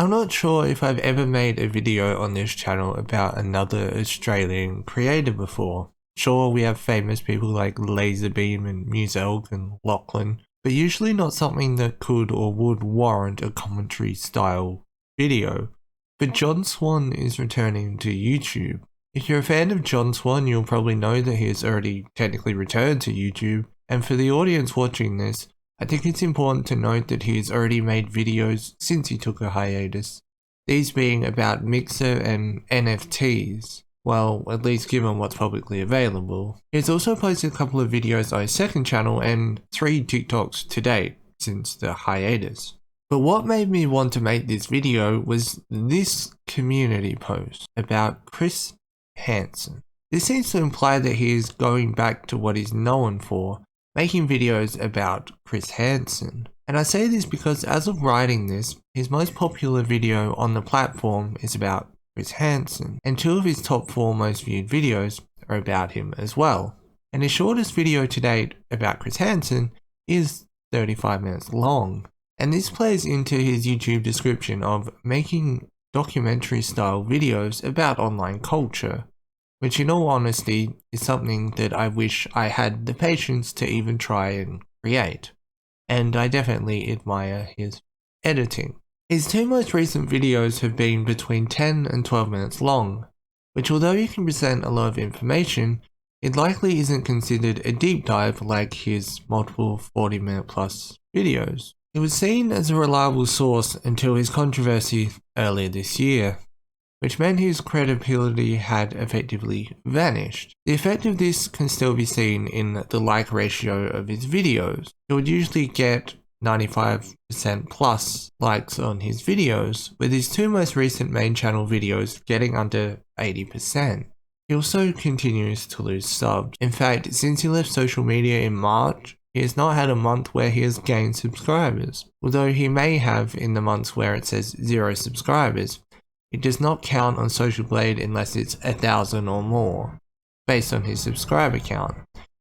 I'm not sure if I've ever made a video on this channel about another Australian creator before. Sure, we have famous people like Laserbeam and Muselk and Lachlan, but usually not something that could or would warrant a commentary style video. But John Swan is returning to YouTube. If you're a fan of John Swan, you'll probably know that he has already technically returned to YouTube, and for the audience watching this, I think it's important to note that he has already made videos since he took a hiatus, these being about Mixer and NFTs, well, at least given what's publicly available. He has also posted a couple of videos on his second channel and 3 TikToks to date since the hiatus. But what made me want to make this video was this community post about Chris Hansen. This seems to imply that he is going back to what he's known for, making videos about Chris Hansen. And I say this because as of writing this, his most popular video on the platform is about Chris Hansen, and 2 of his top 4 most viewed videos are about him as well. And his shortest video to date about Chris Hansen is 35 minutes long. And this plays into his YouTube description of making documentary style videos about online culture, which in all honesty is something that I wish I had the patience to even try and create. And I definitely admire his editing. His 2 most recent videos have been between 10 and 12 minutes long, which although you can present a lot of information, it likely isn't considered a deep dive like his multiple 40-minute plus videos. It was seen as a reliable source until his controversy earlier this year, which meant his credibility had effectively vanished. The effect of this can still be seen in the like ratio of his videos. He would usually get 95% plus likes on his videos, with his 2 most recent main channel videos getting under 80%. He also continues to lose subs. In fact, since he left social media in March, he has not had a month where he has gained subscribers. Although he may have in the months where it says 0 subscribers, it does not count on Social Blade unless it's 1,000 or more, based on his subscriber count,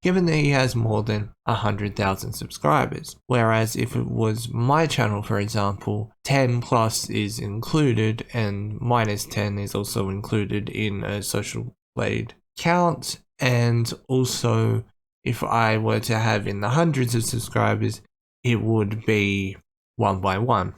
given that he has more than 100,000 subscribers. Whereas if it was my channel, for example, 10 plus is included and minus 10 is also included in a Social Blade count, and also if I were to have in the hundreds of subscribers, it would be 1 by 1.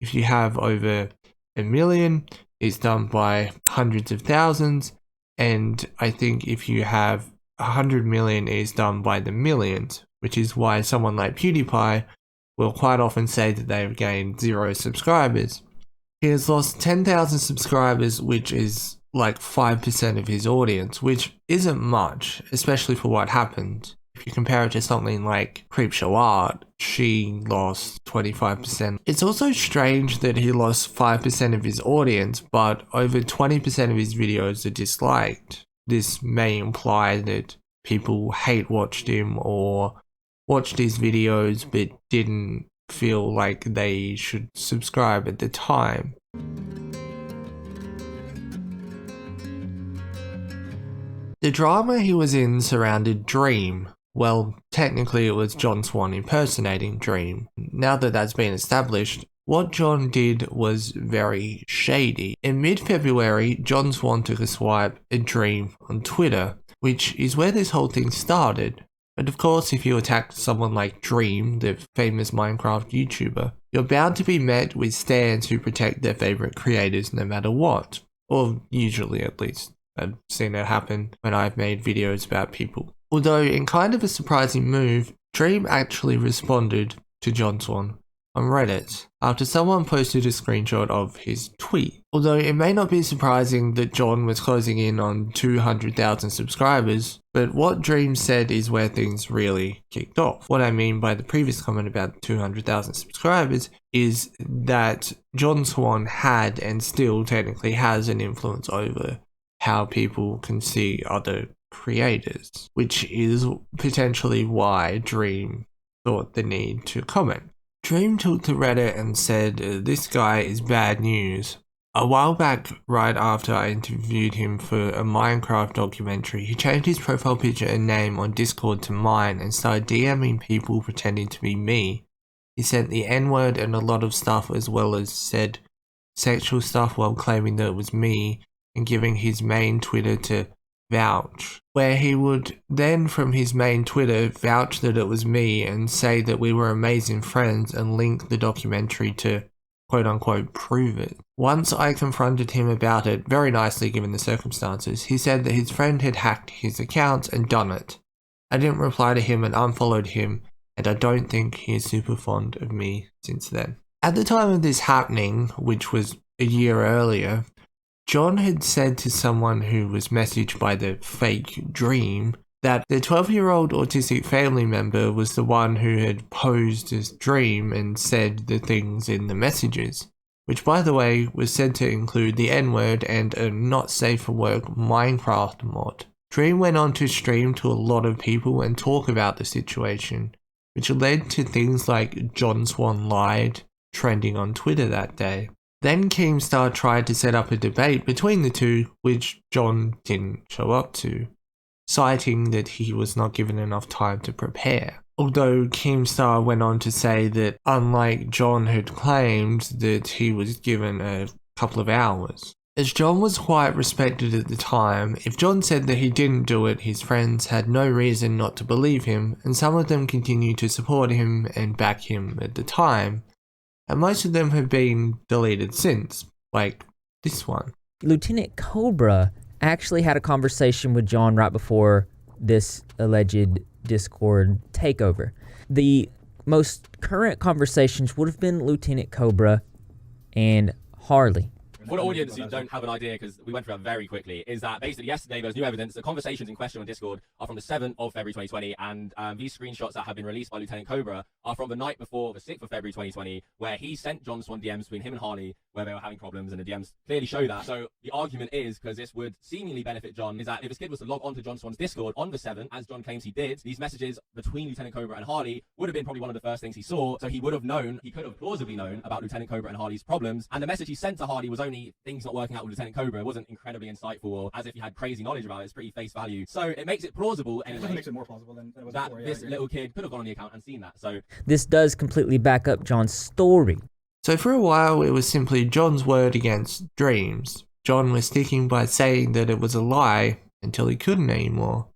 If you have over 1 million, it's done by hundreds of thousands, and I think if you have 100 million, it's done by the millions, which is why someone like PewDiePie will quite often say that they've gained 0 subscribers. He has lost 10,000 subscribers, which is like 5% of his audience, which isn't much, especially for what happened. If you compare it to something like Creepshow Art, she lost 25%. It's also strange that he lost 5% of his audience, but over 20% of his videos are disliked. This may imply that people hate watched him or watched his videos but didn't feel like they should subscribe at the time. The drama he was in surrounded Dream. Well, technically it was John Swan impersonating Dream. Now that that's been established, what John did was very shady. In mid-February, John Swan took a swipe at Dream on Twitter, which is where this whole thing started. But of course, if you attack someone like Dream, the famous Minecraft YouTuber, you're bound to be met with stans who protect their favorite creators no matter what. Or usually, at least. I've seen it happen when I've made videos about people. Although in kind of a surprising move, Dream actually responded to John Swan on Reddit after someone posted a screenshot of his tweet. Although it may not be surprising that John was closing in on 200,000 subscribers, but what Dream said is where things really kicked off. What I mean by the previous comment about 200,000 subscribers is that John Swan had and still technically has an influence over how people can see other creators, which is potentially why Dream thought the need to comment. Dream took to Reddit and said, "This guy is bad news." A while back, right after I interviewed him for a Minecraft documentary, he changed his profile picture and name on Discord to mine and started DMing people pretending to be me. He sent the N-word and a lot of stuff, as well as said sexual stuff while claiming that it was me and giving his main Twitter to vouch, where he would then from his main Twitter vouch that it was me and say that we were amazing friends and link the documentary to quote unquote prove it. Once I confronted him about it, very nicely given the circumstances, he said that his friend had hacked his accounts and done it. I didn't reply to him and unfollowed him, and I don't think he is super fond of me since then. At the time of this happening, which was a year earlier, John had said to someone who was messaged by the fake Dream that the 12-year-old autistic family member was the one who had posed as Dream and said the things in the messages, which by the way was said to include the N-word and a not safe for work Minecraft mod. Dream went on to stream to a lot of people and talk about the situation, which led to things like John Swan lied trending on Twitter that day. Then Keemstar tried to set up a debate between the two, which John didn't show up to, citing that he was not given enough time to prepare. Although Keemstar went on to say that unlike John had claimed that he was given a couple of hours. As John was quite respected at the time, if John said that he didn't do it, his friends had no reason not to believe him, and some of them continued to support him and back him at the time, and most of them have been deleted since, like this one. Lieutenant Cobra actually had a conversation with John right before this alleged Discord takeover. The most current conversations would have been Lieutenant Cobra and Harley. For the audience who don't have an idea, because we went through that very quickly, is that basically yesterday there was new evidence. The conversations in question on Discord are from the 7th of February 2020, and these screenshots that have been released by Lieutenant Cobra are from the night before the 6th of February 2020, where he sent John Swan DMs between him and Harley, where they were having problems, and the DMs clearly show that. So the argument is, because this would seemingly benefit John, is that if his kid was to log on to John Swan's Discord on the 7th, as John claims he did, these messages between Lieutenant Cobra and Harley would have been probably one of the first things he saw, so he would have known, he could have plausibly known about Lieutenant Cobra and Harley's problems, and the message he sent to Harley was only things not working out with Lieutenant Cobra. It wasn't incredibly insightful or as if he had crazy knowledge about it. It's pretty face value. So it makes it plausible anyway. It makes it more plausible than it was that before. This little kid could have gone on the account and seen that. So This does completely back up John's story. So for a while it was simply John's word against Dream's. John was sticking by saying that it was a lie until he couldn't anymore.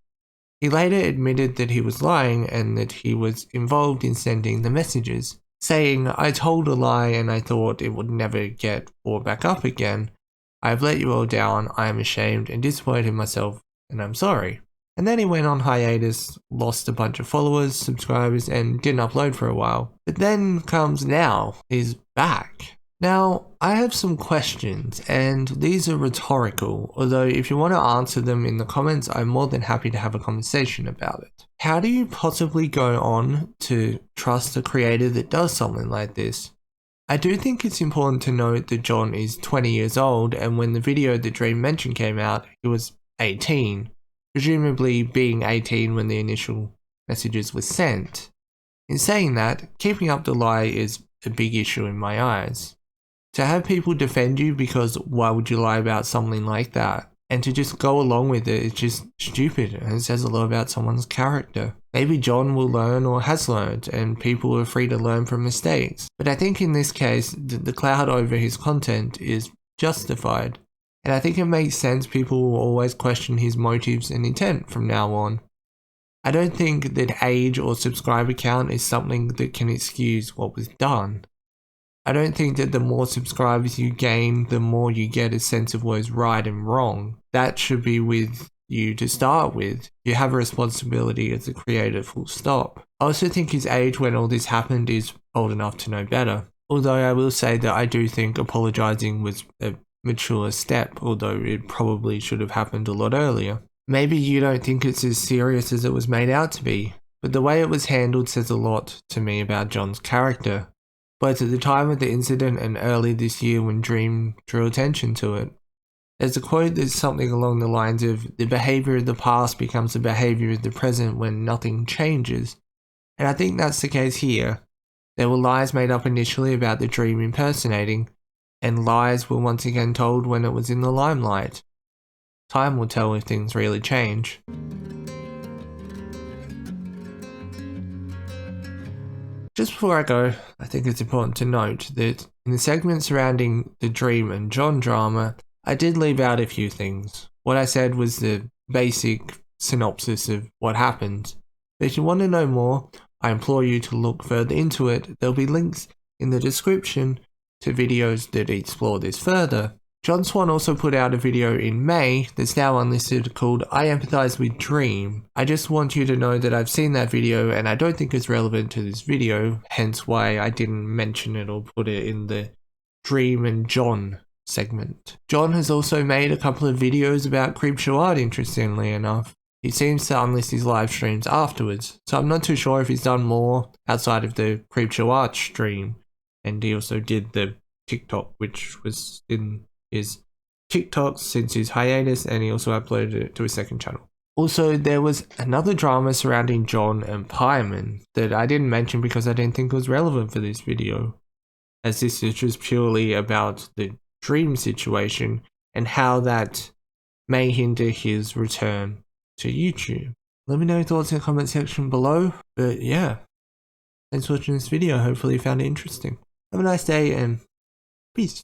He later admitted that he was lying and that he was involved in sending the messages, saying, "I told a lie and I thought it would never get brought back up again. I have let you all down, I am ashamed and disappointed in myself, and I'm sorry." And then he went on hiatus, lost a bunch of followers, subscribers, and didn't upload for a while. But then comes now, he's back. Now, I have some questions, and these are rhetorical, although if you want to answer them in the comments, I'm more than happy to have a conversation about it. How do you possibly go on to trust a creator that does something like this? I do think it's important to note that John is 20 years old, and when the video that Dream mentioned came out, he was 18, presumably being 18 when the initial messages were sent. In saying that, keeping up the lie is a big issue in my eyes. To have people defend you because why would you lie about something like that? And to just go along with it is just stupid, and it says a lot about someone's character. Maybe John will learn or has learned, and people are free to learn from mistakes. But I think in this case, the cloud over his content is justified. And I think it makes sense people will always question his motives and intent from now on. I don't think that age or subscriber count is something that can excuse what was done. I don't think that the more subscribers you gain, the more you get a sense of what is right and wrong. That should be with you to start with. You have a responsibility as a creator, full stop. I also think his age when all this happened is old enough to know better. Although I will say that I do think apologizing was a mature step, although it probably should have happened a lot earlier. Maybe you don't think it's as serious as it was made out to be, but the way it was handled says a lot to me about John's character, both at the time of the incident and early this year when Dream drew attention to it. There's a quote that's something along the lines of, "The behaviour of the past becomes the behaviour of the present when nothing changes." And I think that's the case here. There were lies made up initially about the Dream impersonating, and lies were once again told when it was in the limelight. Time will tell if things really change. Just before I go, I think it's important to note that In the segment surrounding the Dream and John drama, I did leave out a few things. What I said was the basic synopsis of what happened. But if you want to know more, I implore you to look further into it. There'll be links in the description to videos that explore this further. John Swan also put out a video in May that's now unlisted called I Empathize with Dream. I just want you to know that I've seen that video and I don't think it's relevant to this video, hence why I didn't mention it or put it in the Dream and John segment. John has also made a couple of videos about Creepshow art, interestingly enough. He seems to unlist his live streams afterwards, so I'm not too sure if he's done more outside of the Creepshow art stream. And he also did the TikTok, which was in his TikTok since his hiatus, and he also uploaded it to his second channel. Also, there was another drama surrounding John and Pyman that I didn't mention because I didn't think it was relevant for this video, as this is just purely about the Dream situation and how that may hinder his return to YouTube. Let me know your thoughts in the comment section below, but yeah, thanks for watching this video. Hopefully you found it interesting. Have a nice day and peace.